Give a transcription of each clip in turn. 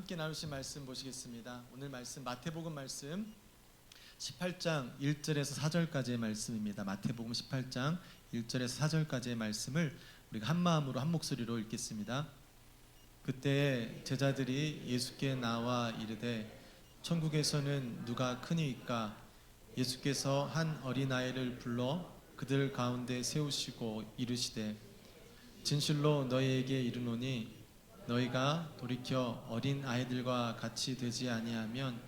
함께 나누신 말씀 보시겠습니다. 오늘 말씀 마태복음 말씀 18장 1절에서 4절까지의 말씀입니다. 마태복음 18장 1절에서 4절까지의 말씀을 우리가 한 마음으로 한 목소리로 읽겠습니다. 그때 제자들이 예수께 나와 이르되 천국에서는 누가 크니이까? 예수께서 한 어린아이를 불러 그들 가운데 세우시고 이르시되 진실로 너희에게 이르노니 너희가 돌이켜 어린 아이들과 같이 되지 아니하면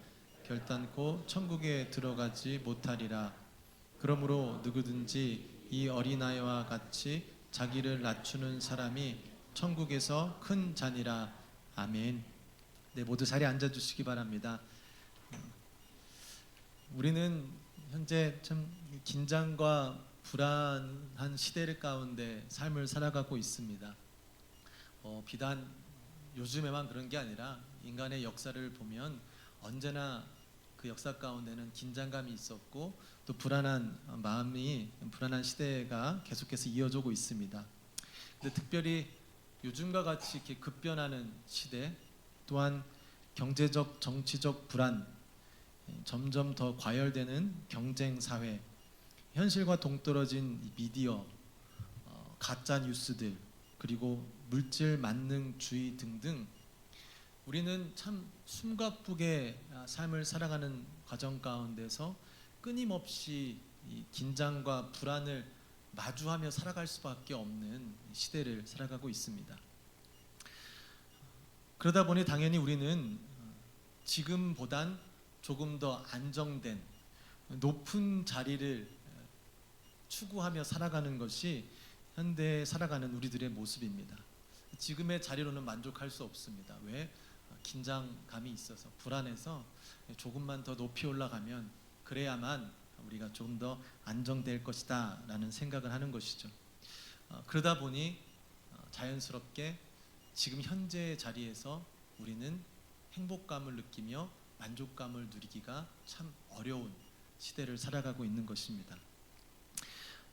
결단코 천국에 들어가지 못하리라. 그러므로 누구든지 이 어린아이와 같이 자기를 낮추는 사람이 천국에서 큰 자니라. 아멘. 네, 모두 자리에 앉아 주시기 바랍니다. 우리는 현재 참 긴장과 불안한 시대 가운데 삶을 살아가고 있습니다. 비단 요즘에만 그런 게 아니라 인간의 역사를 보면 언제나 그 역사 가운데는 긴장감이 있었고 또 불안한 시대가 계속해서 이어지고 있습니다. 근데 특별히 요즘과 같이 이렇게 급변하는 시대, 또한 경제적, 정치적 불안, 점점 더 과열되는 경쟁 사회, 현실과 동떨어진 미디어, 가짜 뉴스들, 그리고 물질 만능주의 등등 우리는 참 숨가쁘게 삶을 살아가는 과정 가운데서 끊임없이 이 긴장과 불안을 마주하며 살아갈 수밖에 없는 시대를 살아가고 있습니다. 그러다 보니 당연히 우리는 지금보단 조금 더 안정된 높은 자리를 추구하며 살아가는 것이 현대에 살아가는 우리들의 모습입니다. 지금의 자리로는 만족할 수 없습니다. 왜? 긴장감이 있어서, 불안해서 조금만 더 높이 올라가면 그래야만 우리가 조금 더 안정될 것이다 라는 생각을 하는 것이죠. 그러다 보니 자연스럽게 지금 현재의 자리에서 우리는 행복감을 느끼며 만족감을 누리기가 참 어려운 시대를 살아가고 있는 것입니다.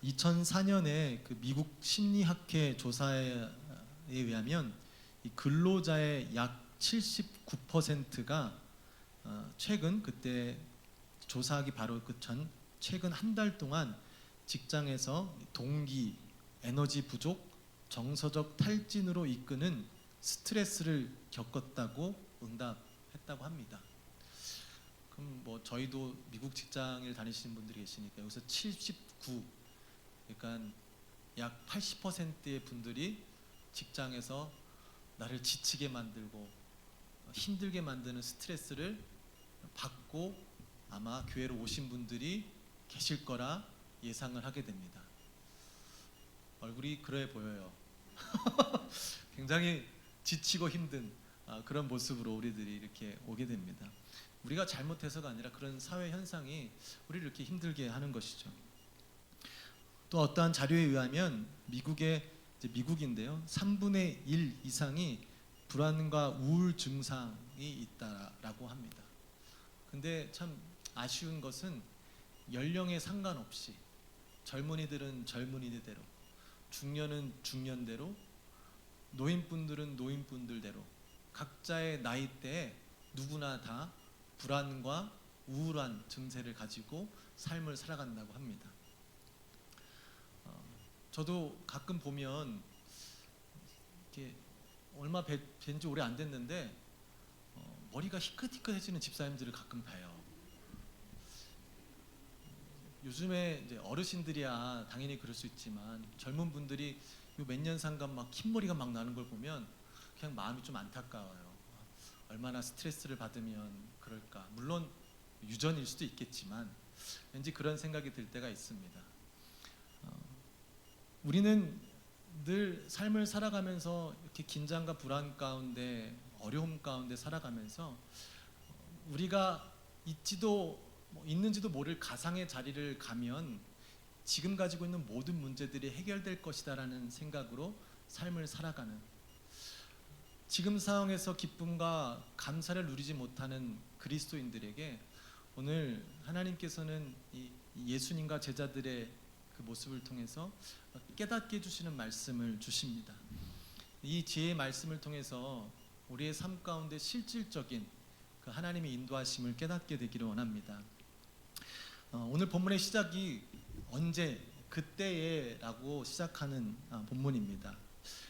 2004년에 그 미국 심리학회 조사에 의하면 이 근로자의 약 79%가 최근 그때 조사하기 바로 그 전 최근 한 달 동안 직장에서 동기, 에너지 부족, 정서적 탈진으로 이끄는 스트레스를 겪었다고 응답했다고 합니다. 그럼 뭐 저희도 미국 직장을 다니시는 분들이 계시니까 여기서 79, 그러니까 약 80%의 분들이 직장에서 나를 지치게 만들고 힘들게 만드는 스트레스를 받고 아마 교회로 오신 분들이 계실 거라 예상을 하게 됩니다. 얼굴이 그래 보여요. 굉장히 지치고 힘든 그런 모습으로 우리들이 이렇게 오게 됩니다. 우리가 잘못해서가 아니라 그런 사회 현상이 우리를 이렇게 힘들게 하는 것이죠. 또 어떠한 자료에 의하면 미국인데요, 3분의 1 이상이 불안과 우울 증상이 있다라고 합니다. 근데 참 아쉬운 것은 연령에 상관없이 젊은이들은 젊은이대로, 중년은 중년대로, 노인분들은 노인분들대로 각자의 나이대에 누구나 다 불안과 우울한 증세를 가지고 삶을 살아간다고 합니다. 저도 가끔 보면 이렇게 얼마 뵌지 오래 안 됐는데 머리가 희끗희끗해지는 집사님들을 가끔 봐요. 요즘에 이제 어르신들이야 당연히 그럴 수 있지만 젊은 분들이 몇 년 상간 막 흰머리가 막 나는 걸 보면 그냥 마음이 좀 안타까워요. 얼마나 스트레스를 받으면 그럴까. 물론 유전일 수도 있겠지만 왠지 그런 생각이 들 때가 있습니다. 우리는 늘 삶을 살아가면서 이렇게 긴장과 불안 가운데, 어려움 가운데 살아가면서 우리가 있는지도 모를 가상의 자리를 가면 지금 가지고 있는 모든 문제들이 해결될 것이다라는 생각으로 삶을 살아가는, 지금 상황에서 기쁨과 감사를 누리지 못하는 그리스도인들에게 오늘 하나님께서는 이 예수님과 제자들의 그 모습을 통해서 깨닫게 해주시는 말씀을 주십니다. 이 지혜의 말씀을 통해서 우리의 삶 가운데 실질적인 그 하나님의 인도하심을 깨닫게 되기를 원합니다. 오늘 본문의 시작이 언제 그때에라고 시작하는 본문입니다.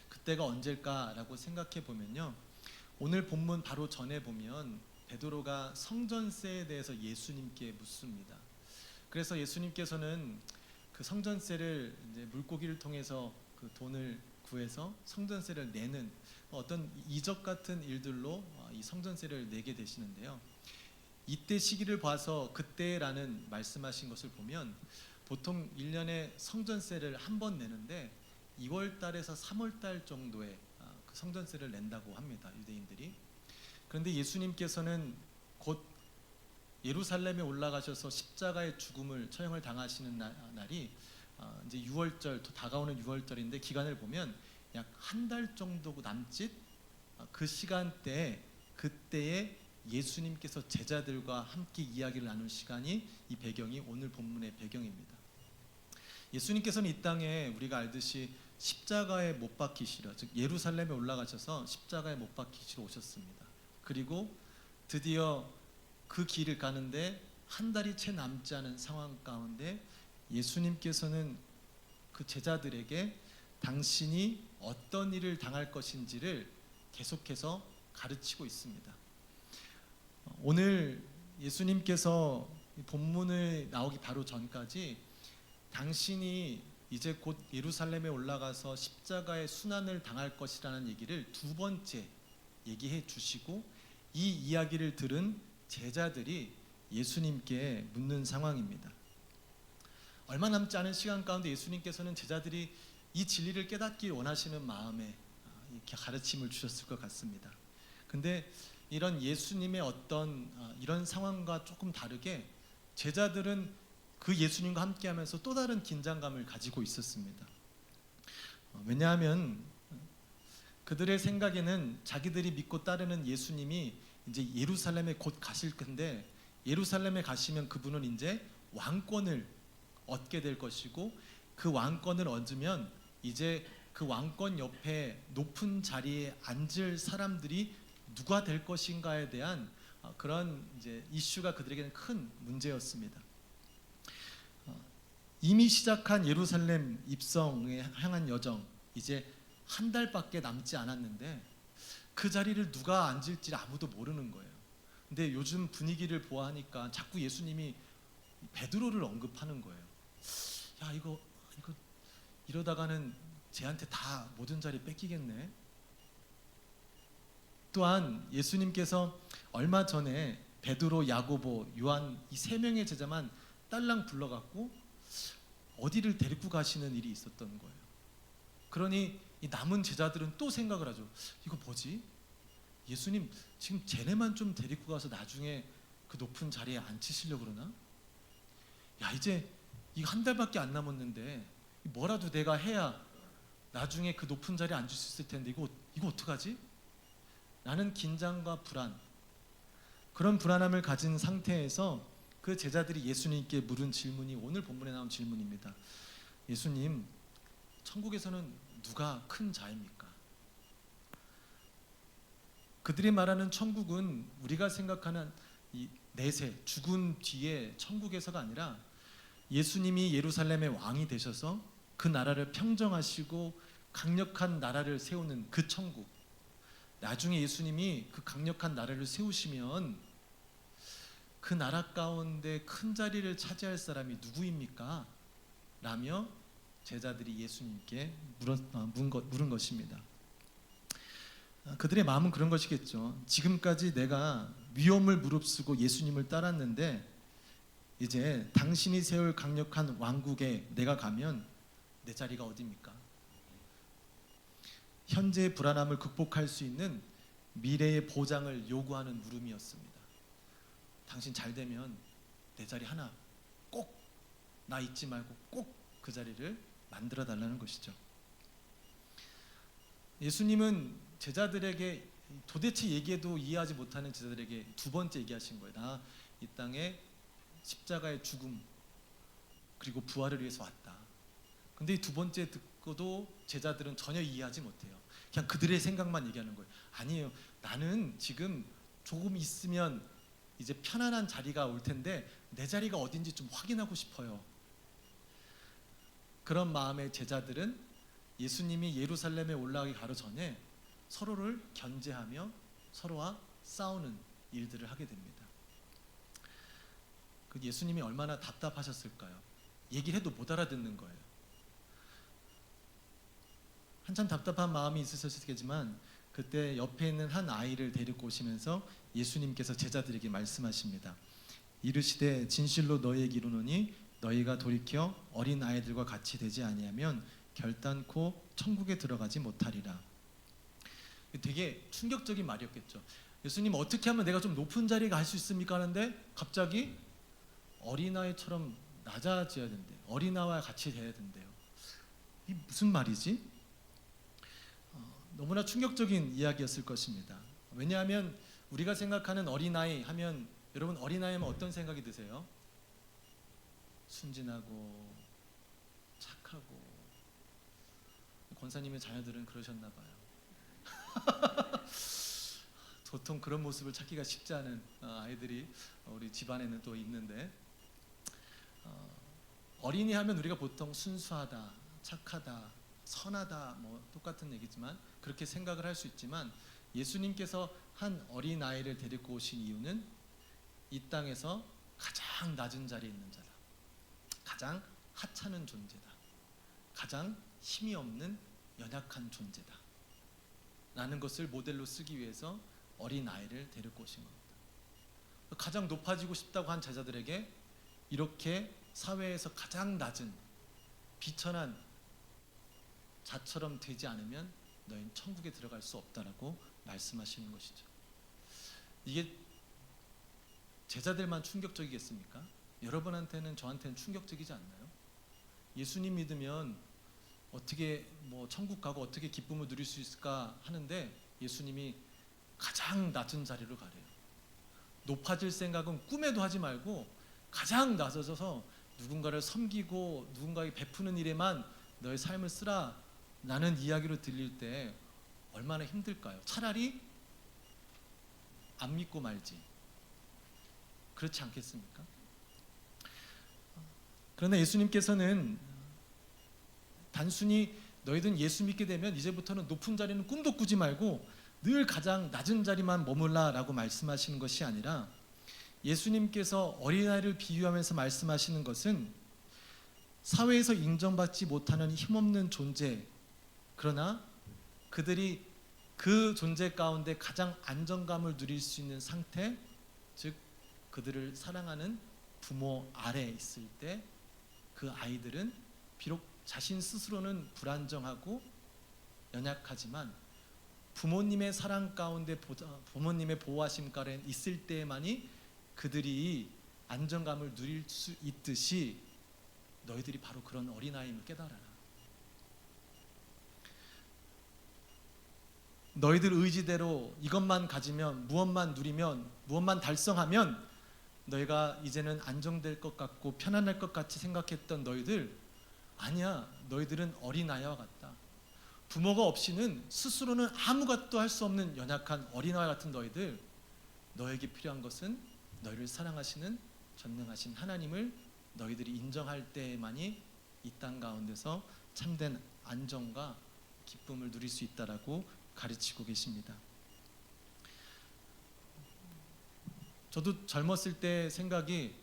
그때가 언제일까라고 생각해 보면요, 오늘 본문 바로 전에 보면 베드로가 성전세에 대해서 예수님께 묻습니다. 그래서 예수님께서는 그 성전세를 이제 물고기를 통해서 그 돈을 구해서 성전세를 내는 어떤 이적 같은 일들로 이 성전세를 내게 되시는데요. 이때 시기를 봐서 그때라는 말씀하신 것을 보면 보통 1년에 성전세를 한 번 내는데 2월 달에서 3월 달 정도에 그 성전세를 낸다고 합니다, 유대인들이. 그런데 예수님께서는 곧 예루살렘에 올라가셔서 십자가의 죽음을 처형을 당하시는 날이 이제 6월절, 다가오는 6월절인데 기간을 보면 약 한 달 정도 남짓 그 시간대에 그때에 예수님께서 제자들과 함께 이야기를 나눌 시간이 이 배경이 오늘 본문의 배경입니다. 예수님께서는 이 땅에 우리가 알듯이 십자가에 못 박히시려, 즉 예루살렘에 올라가셔서 십자가에 못 박히시러 오셨습니다. 그리고 드디어 그 길을 가는데 한 달이 채 남지 않은 상황 가운데 예수님께서는 그 제자들에게 당신이 어떤 일을 당할 것인지를 계속해서 가르치고 있습니다. 오늘 예수님께서 본문을 나오기 바로 전까지 당신이 이제 곧 예루살렘에 올라가서 십자가의 순환을 당할 것이라는 얘기를 두 번째 얘기해 주시고, 이 이야기를 들은 제자들이 예수님께 묻는 상황입니다. 얼마 남지 않은 시간 가운데 예수님께서는 제자들이 이 진리를 깨닫기 원하시는 마음에 이렇게 가르침을 주셨을 것 같습니다. 근데 이런 예수님의 어떤 이런 상황과 조금 다르게 제자들은 그 예수님과 함께하면서 또 다른 긴장감을 가지고 있었습니다. 왜냐하면 그들의 생각에는 자기들이 믿고 따르는 예수님이 이제 예루살렘에 곧 가실 텐데, 예루살렘에 가시면 그분은 이제 왕권을 얻게 될 것이고, 그 왕권을 얻으면 이제 그 왕권 옆에 높은 자리에 앉을 사람들이 누가 될 것인가에 대한 그런 이제 이슈가 그들에게는 큰 문제였습니다. 이미 시작한 예루살렘 입성에 향한 여정, 이제 한 달밖에 남지 않았는데 그 자리를 누가 앉을지 아무도 모르는 거예요. 근데 요즘 분위기를 보아하니까 자꾸 예수님이 베드로를 언급하는 거예요. 야, 이거 이러다가는 쟤한테 다 모든 자리 뺏기겠네. 또한 예수님께서 얼마 전에 베드로, 야고보, 요한 이 세 명의 제자만 딸랑 불러갖고 어디를 데리고 가시는 일이 있었던 거예요. 그러니 이 남은 제자들은 또 생각을 하죠. 이거 뭐지? 예수님 지금 쟤네만 좀 데리고 가서 나중에 그 높은 자리에 앉히시려고 그러나? 야, 이제 이거 한 달밖에 안 남았는데 뭐라도 내가 해야 나중에 그 높은 자리에 앉을 수 있을 텐데 이거 어떡하지? 라는 긴장과 불안, 그런 불안함을 가진 상태에서 그 제자들이 예수님께 물은 질문이 오늘 본문에 나온 질문입니다. 예수님, 천국에서는 누가 큰 자입니까? 그들이 말하는 천국은 우리가 생각하는 이 내세, 죽음 뒤에 천국에서가 아니라 예수님이 예루살렘의 왕이 되셔서 그 나라를 평정하시고 강력한 나라를 세우는 그 천국, 나중에 예수님이 그 강력한 나라를 세우시면 그 나라 가운데 큰 자리를 차지할 사람이 누구입니까? 라며 제자들이 예수님께 물은 것입니다. 그들의 마음은 그런 것이겠죠. 지금까지 내가 위험을 무릅쓰고 예수님을 따랐는데 이제 당신이 세울 강력한 왕국에 내가 가면 내 자리가 어디입니까? 현재의 불안함을 극복할 수 있는 미래의 보장을 요구하는 물음이었습니다. 당신 잘 되면 내 자리 하나 꼭 나 잊지 말고 꼭 그 자리를 만들어 달라는 것이죠. 예수님은 제자들에게 도대체 얘기해도 이해하지 못하는 제자들에게 두 번째 얘기하신 거예요. 나 이 땅에 십자가의 죽음 그리고 부활을 위해서 왔다. 근데 이 두 번째 듣고도 제자들은 전혀 이해하지 못해요. 그냥 그들의 생각만 얘기하는 거예요. 아니에요. 나는 지금 조금 있으면 이제 편안한 자리가 올 텐데 내 자리가 어딘지 좀 확인하고 싶어요. 그런 마음의 제자들은 예수님이 예루살렘에 올라가기 바로 전에 서로를 견제하며 서로와 싸우는 일들을 하게 됩니다. 그 예수님이 얼마나 답답하셨을까요? 얘기를 해도 못 알아듣는 거예요. 한참 답답한 마음이 있으셨겠지만 그때 옆에 있는 한 아이를 데리고 오시면서 예수님께서 제자들에게 말씀하십니다. 이르시되 진실로 너희에게 이르노니 너희가 돌이켜 어린 아이들과 같이 되지 아니하면 결단코 천국에 들어가지 못하리라. 되게 충격적인 말이었겠죠. 예수님, 어떻게 하면 내가 좀 높은 자리에 갈 수 있습니까? 하는데 갑자기 어린아이처럼 낮아져야 된대요. 어린아이와 같이 돼야 된대요. 이 무슨 말이지? 너무나 충격적인 이야기였을 것입니다. 왜냐하면 우리가 생각하는 어린아이 하면, 여러분 어린아이 하면 어떤 생각이 드세요? 순진하고 착하고. 권사님의 자녀들은 그러셨나 봐요. 보통 그런 모습을 찾기가 쉽지 않은 아이들이 우리 집안에는 또 있는데, 어린이 하면 우리가 보통 순수하다, 착하다, 선하다, 뭐 똑같은 얘기지만 그렇게 생각을 할 수 있지만, 예수님께서 한 어린아이를 데리고 오신 이유는 이 땅에서 가장 낮은 자리에 있는 자다, 가장 하찮은 존재다, 가장 힘이 없는 연약한 존재다 라는 것을 모델로 쓰기 위해서 어린아이를 데리고 오신 겁니다. 가장 높아지고 싶다고 한 제자들에게 이렇게 사회에서 가장 낮은 비천한 자처럼 되지 않으면 너희는 천국에 들어갈 수 없다라고 말씀하시는 것이죠. 이게 제자들만 충격적이겠습니까? 여러분한테는, 저한테는 충격적이지 않나요? 예수님 믿으면 어떻게 뭐 천국 가고 어떻게 기쁨을 누릴 수 있을까 하는데 예수님이 가장 낮은 자리로 가래요. 높아질 생각은 꿈에도 하지 말고 가장 낮아져서 누군가를 섬기고 누군가에게 베푸는 일에만 너의 삶을 쓰라 라는 이야기로 들릴 때 얼마나 힘들까요? 차라리 안 믿고 말지. 그렇지 않겠습니까? 그러나 예수님께서는 단순히 너희들은 예수 믿게 되면 이제부터는 높은 자리는 꿈도 꾸지 말고 늘 가장 낮은 자리만 머물라 라고 말씀하시는 것이 아니라, 예수님께서 어린아이를 비유하면서 말씀하시는 것은 사회에서 인정받지 못하는 힘없는 존재, 그러나 그들이 그 존재 가운데 가장 안정감을 누릴 수 있는 상태, 즉 그들을 사랑하는 부모 아래에 있을 때 그 아이들은 비록 자신 스스로는 불안정하고 연약하지만 부모님의 사랑 가운데, 부모님의 보호하심 가운데 있을 때만이 그들이 안정감을 누릴 수 있듯이 너희들이 바로 그런 어린아이임을 깨달아라. 너희들 의지대로 이것만 가지면, 무엇만 누리면, 무엇만 달성하면 너희가 이제는 안정될 것 같고 편안할 것 같이 생각했던 너희들, 아니야. 너희들은 어린아이와 같다. 부모가 없이는 스스로는 아무것도 할 수 없는 연약한 어린아이 같은 너희들, 너에게 필요한 것은 너희를 사랑하시는 전능하신 하나님을 너희들이 인정할 때만이 이 땅 가운데서 참된 안정과 기쁨을 누릴 수 있다라고 가르치고 계십니다. 저도 젊었을 때 생각이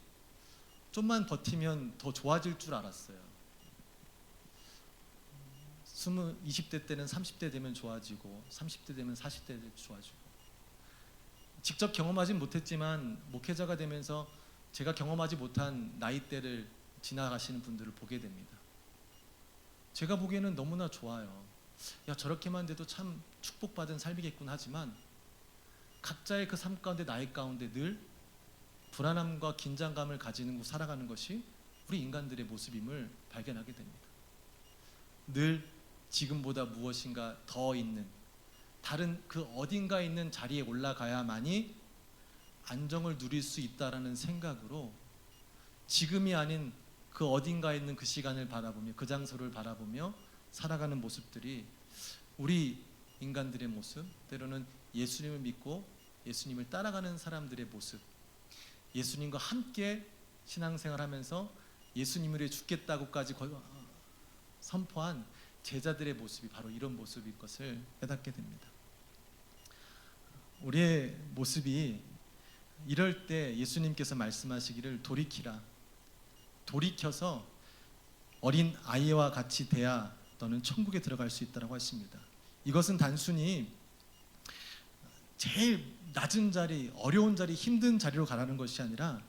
좀만 버티면 더 좋아질 줄 알았어요. 20대 때는 30대 되면 좋아지고 30대 되면 40대 되면 좋아지고, 직접 경험하진 못했지만 목회자가 되면서 제가 경험하지 못한 나이대를 지나가시는 분들을 보게 됩니다. 제가 보기에는 너무나 좋아요. 야, 저렇게만 돼도 참 축복받은 삶이겠군 하지만 각자의 그 삶 가운데, 나이 가운데 늘 불안함과 긴장감을 가지고 살아가는 것이 우리 인간들의 모습임을 발견하게 됩니다. 늘 지금보다 무엇인가 더 있는, 다른 그 어딘가에 있는 자리에 올라가야만이 안정을 누릴 수 있다라는 생각으로 지금이 아닌 그 어딘가에 있는 그 시간을 바라보며, 그 장소를 바라보며 살아가는 모습들이 우리 인간들의 모습, 때로는 예수님을 믿고 예수님을 따라가는 사람들의 모습, 예수님과 함께 신앙생활하면서 예수님을 위해 죽겠다고까지 선포한 제자들의 모습이 바로 이런 모습일 것을 깨닫게 됩니다. 우리의 모습이 이럴 때 예수님께서 말씀하시기를 돌이키라, 돌이켜서 어린 아이와 같이 돼야 너는 천국에 들어갈 수 있다고 하십니다. 이것은 단순히 제일 낮은 자리, 어려운 자리, 힘든 자리로 가라는 것이 아니라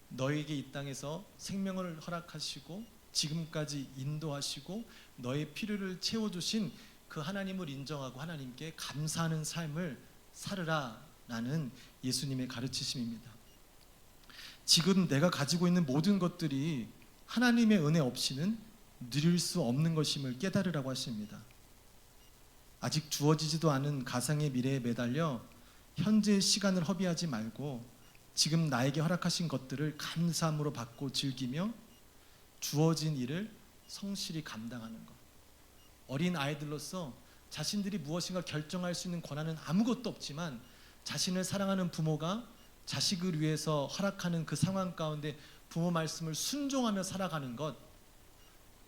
너에게 이 땅에서 생명을 허락하시고 지금까지 인도하시고 너의 필요를 채워주신 그 하나님을 인정하고 하나님께 감사하는 삶을 살으라라는 예수님의 가르치심입니다. 지금 내가 가지고 있는 모든 것들이 하나님의 은혜 없이는 누릴 수 없는 것임을 깨달으라고 하십니다. 아직 주어지지도 않은 가상의 미래에 매달려 현재의 시간을 허비하지 말고 지금 나에게 허락하신 것들을 감사함으로 받고 즐기며 주어진 일을 성실히 감당하는 것. 어린 아이들로서 자신들이 무엇인가 결정할 수 있는 권한은 아무것도 없지만 자신을 사랑하는 부모가 자식을 위해서 허락하는 그 상황 가운데 부모 말씀을 순종하며 살아가는 것,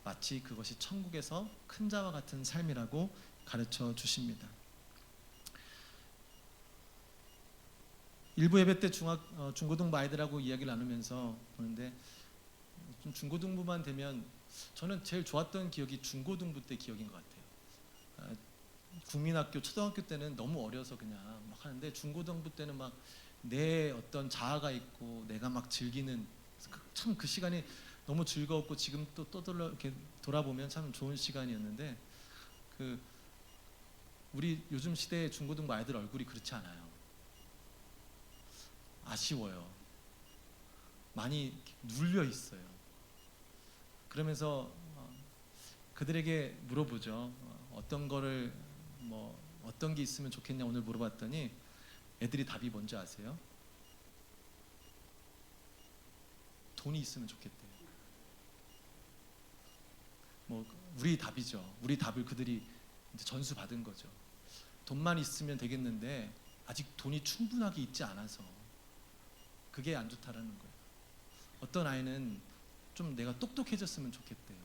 마치 그것이 천국에서 큰 자와 같은 삶이라고 가르쳐 주십니다. 일부 예배 때 중고등부 아이들하고 이야기를 나누면서 보는데 좀 중고등부만 되면 저는 제일 좋았던 기억이 중고등부 때 기억인 것 같아요. 국민학교, 초등학교 때는 너무 어려서 그냥 막 하는데 중고등부 때는 막 내 어떤 자아가 있고 내가 막 즐기는 참 그 시간이 너무 즐거웠고 지금 또 이렇게 돌아보면 참 좋은 시간이었는데 우리 요즘 시대의 중고등부 아이들 얼굴이 그렇지 않아요. 아쉬워요. 많이 눌려 있어요. 그러면서 그들에게 물어보죠. 어떤 게 있으면 좋겠냐 오늘 물어봤더니 애들이 답이 뭔지 아세요? 돈이 있으면 좋겠대요. 우리 답이죠. 우리 답을 그들이 이제 전수 받은 거죠. 돈만 있으면 되겠는데 아직 돈이 충분하게 있지 않아서 그게 안 좋다라는 거예요. 어떤 아이는 좀 내가 똑똑해졌으면 좋겠대요.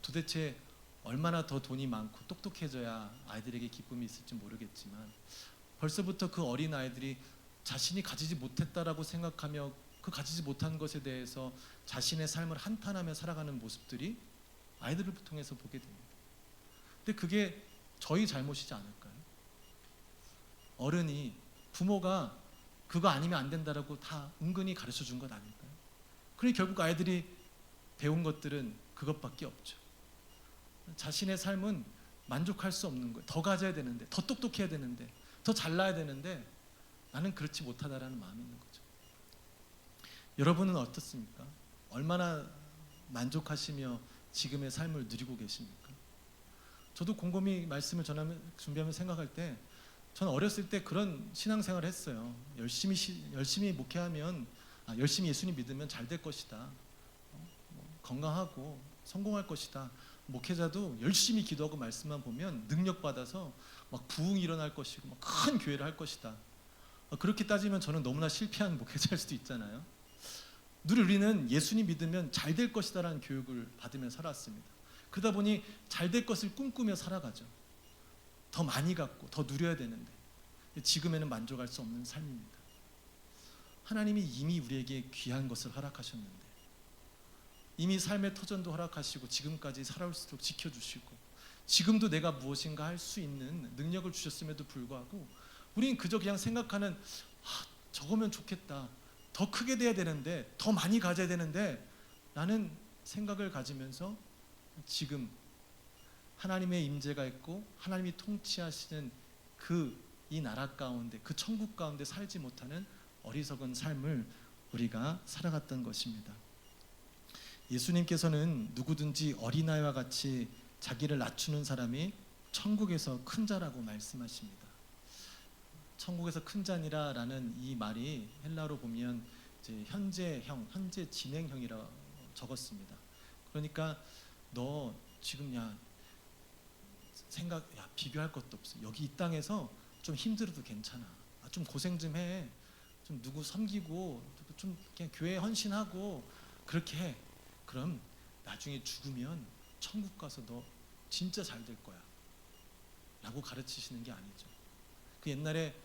도대체 얼마나 더 돈이 많고 똑똑해져야 아이들에게 기쁨이 있을지 모르겠지만 벌써부터 그 어린 아이들이 자신이 가지지 못했다라고 생각하며 그 가지지 못한 것에 대해서 자신의 삶을 한탄하며 살아가는 모습들이 아이들을 통해서 보게 됩니다. 근데 그게 저희 잘못이지 않을까요? 어른이, 부모가 그거 아니면 안 된다라고 다 은근히 가르쳐 준 것 아닐까요? 그러니 결국 아이들이 배운 것들은 그것밖에 없죠. 자신의 삶은 만족할 수 없는 거예요. 더 가져야 되는데, 더 똑똑해야 되는데, 더 잘나야 되는데 나는 그렇지 못하다라는 마음이 있는 거죠. 여러분은 어떻습니까? 얼마나 만족하시며 지금의 삶을 누리고 계십니까? 저도 곰곰이 말씀을 준비하며 생각할 때 저는 어렸을 때 그런 신앙생활을 했어요. 열심히 목회하면 열심히 예수님 믿으면 잘 될 것이다. 건강하고 성공할 것이다. 목회자도 열심히 기도하고 말씀만 보면 능력받아서 막 부흥이 일어날 것이고 막 큰 교회를 할 것이다. 그렇게 따지면 저는 너무나 실패한 목회자일 수도 있잖아요. 늘 우리는 예수님 믿으면 잘 될 것이다라는 교육을 받으며 살았습니다. 그러다 보니 잘 될 것을 꿈꾸며 살아가죠. 더 많이 갖고 더 누려야 되는데 지금에는 만족할 수 없는 삶입니다. 하나님이 이미 우리에게 귀한 것을 허락하셨는데 이미 삶의 터전도 허락하시고 지금까지 살아올 수 있도록 지켜주시고 지금도 내가 무엇인가 할 수 있는 능력을 주셨음에도 불구하고 우리는 그저 그냥 생각하는 저거면 좋겠다. 더 크게 돼야 되는데 더 많이 가져야 되는데 라는 생각을 가지면서 지금 하나님의 임재가 있고 하나님이 통치하시는 이 나라 가운데 그 천국 가운데 살지 못하는 어리석은 삶을 우리가 살아갔던 것입니다. 예수님께서는 누구든지 어린아이와 같이 자기를 낮추는 사람이 천국에서 큰 자라고 말씀하십니다. 천국에서 큰 자니라라는 이 말이 헬라어로 보면 이제 현재형, 현재 진행형이라 적었습니다. 그러니까 너 지금 비교할 것도 없어. 여기 이 땅에서 좀 힘들어도 괜찮아. 좀 고생 좀 해. 좀 누구 섬기고 좀 그냥 교회에 헌신하고 그렇게 해. 그럼 나중에 죽으면 천국 가서 너 진짜 잘 될 거야 라고 가르치시는 게 아니죠. 그 옛날에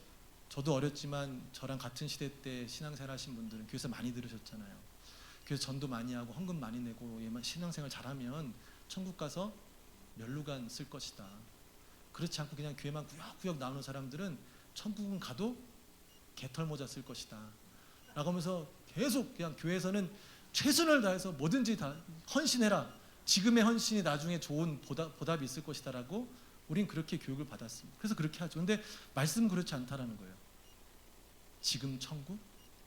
저도 어렸지만 저랑 같은 시대 때 신앙생활 하신 분들은 교회에서 많이 들으셨잖아요. 그래서 전도 많이 하고 헌금 많이 내고 신앙생활 잘하면 천국 가서 멸루관 쓸 것이다. 그렇지 않고 그냥 교회만 구역구역 나오는 사람들은 천국은 가도 개털모자 쓸 것이다 라고 하면서 계속 그냥 교회에서는 최선을 다해서 뭐든지 다 헌신해라. 지금의 헌신이 나중에 좋은 보답이 있을 것이다 라고 우린 그렇게 교육을 받았습니다. 그래서 그렇게 하죠. 근데 말씀은 그렇지 않다라는 거예요. 지금 천국,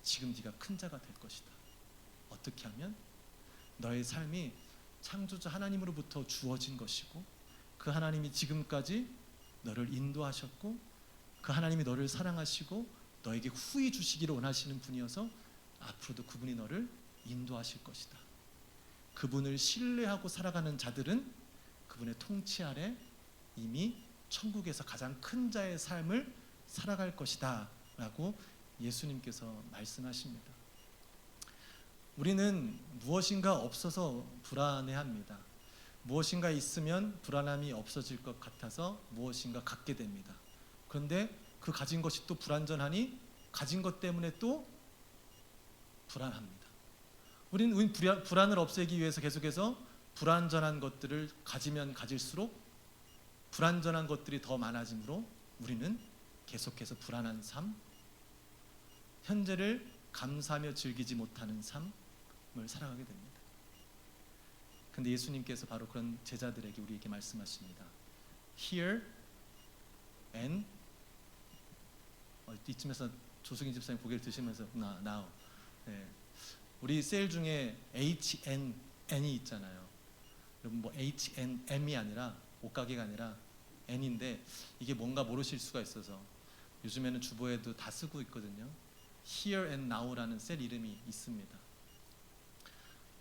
지금 네가 큰 자가 될 것이다. 어떻게 하면? 너의 삶이 창조자 하나님으로부터 주어진 것이고 그 하나님이 지금까지 너를 인도하셨고 그 하나님이 너를 사랑하시고 너에게 후히 주시기를 원하시는 분이어서 앞으로도 그분이 너를 인도하실 것이다. 그분을 신뢰하고 살아가는 자들은 그분의 통치 아래 이미 천국에서 가장 큰 자의 삶을 살아갈 것이다 라고 예수님께서 말씀하십니다. 우리는 무엇인가 없어서 불안해합니다. 무엇인가 있으면 불안함이 없어질 것 같아서 무엇인가 갖게 됩니다. 그런데 그 가진 것이 또 불안전하니 가진 것 때문에 또 불안합니다. 우리는 불안을 없애기 위해서 계속해서 불안전한 것들을 가지면 가질수록 불안전한 것들이 더 많아지므로 우리는 계속해서 불안한 삶, 현재를 감사하며 즐기지 못하는 삶을 살아가게 됩니다. 근데 예수님께서 바로 그런 제자들에게 우리에게 말씀하십니다. Here and 이쯤에서 조승인 집사님 고개를 드시면서 now. 네. 우리 셀 중에 H&N이 있잖아요. 여러분 뭐 H&M이 아니라 옷가게가 아니라 N인데 이게 뭔가 모르실 수가 있어서 요즘에는 주보에도 다 쓰고 있거든요. Here and Now라는 셀 이름이 있습니다.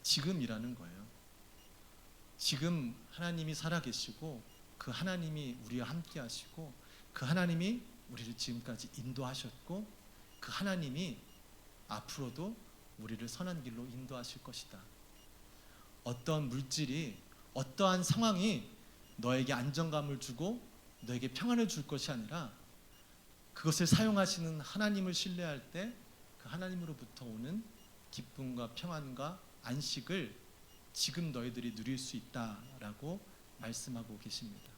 지금이라는 거예요. 지금 하나님이 살아계시고 그 하나님이 우리와 함께 하시고 그 하나님이 우리를 지금까지 인도하셨고 그 하나님이 앞으로도 우리를 선한 길로 인도하실 것이다. 어떠한 물질이 어떠한 상황이 너에게 안정감을 주고 너에게 평안을 줄 것이 아니라 그것을 사용하시는 하나님을 신뢰할 때 그 하나님으로부터 오는 기쁨과 평안과 안식을 지금 너희들이 누릴 수 있다라고 말씀하고 계십니다.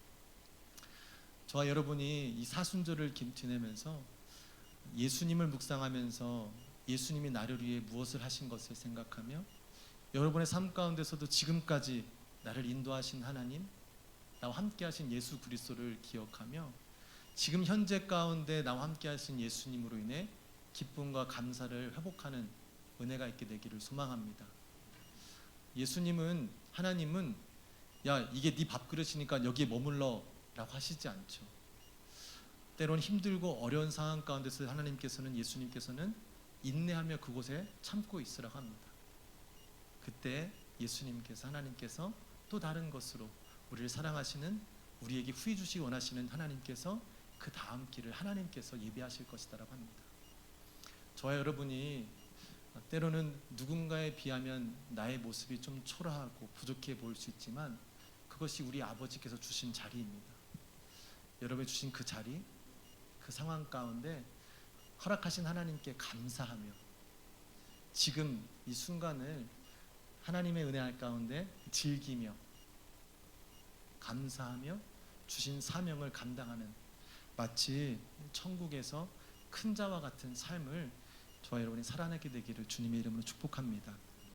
저와 여러분이 이 사순절을 지내면서 예수님을 묵상하면서 예수님이 나를 위해 무엇을 하신 것을 생각하며 여러분의 삶 가운데서도 지금까지 나를 인도하신 하나님, 나와 함께 하신 예수 그리스도를 기억하며 지금 현재 가운데 나와 함께 하신 예수님으로 인해 기쁨과 감사를 회복하는 은혜가 있게 되기를 소망합니다. 예수님은, 하나님은 야 이게 네 밥그릇이니까 여기에 머물러 라고 하시지 않죠. 때로는 힘들고 어려운 상황 가운데서 하나님께서는, 예수님께서는 인내하며 그곳에 참고 있으라고 합니다. 그때 예수님께서, 하나님께서 또 다른 것으로 우리를 사랑하시는, 우리에게 후히 주시기 원하시는 하나님께서 그 다음 길을 하나님께서 예비하실 것이다라고 합니다. 저와 여러분이 때로는 누군가에 비하면 나의 모습이 좀 초라하고 부족해 보일 수 있지만 그것이 우리 아버지께서 주신 자리입니다. 여러분이 주신 그 자리, 그 상황 가운데 허락하신 하나님께 감사하며 지금 이 순간을 하나님의 은혜 가운데 즐기며 감사하며 주신 사명을 감당하는 마치 천국에서 큰 자와 같은 삶을 저와 여러분이 살아내게 되기를 주님의 이름으로 축복합니다.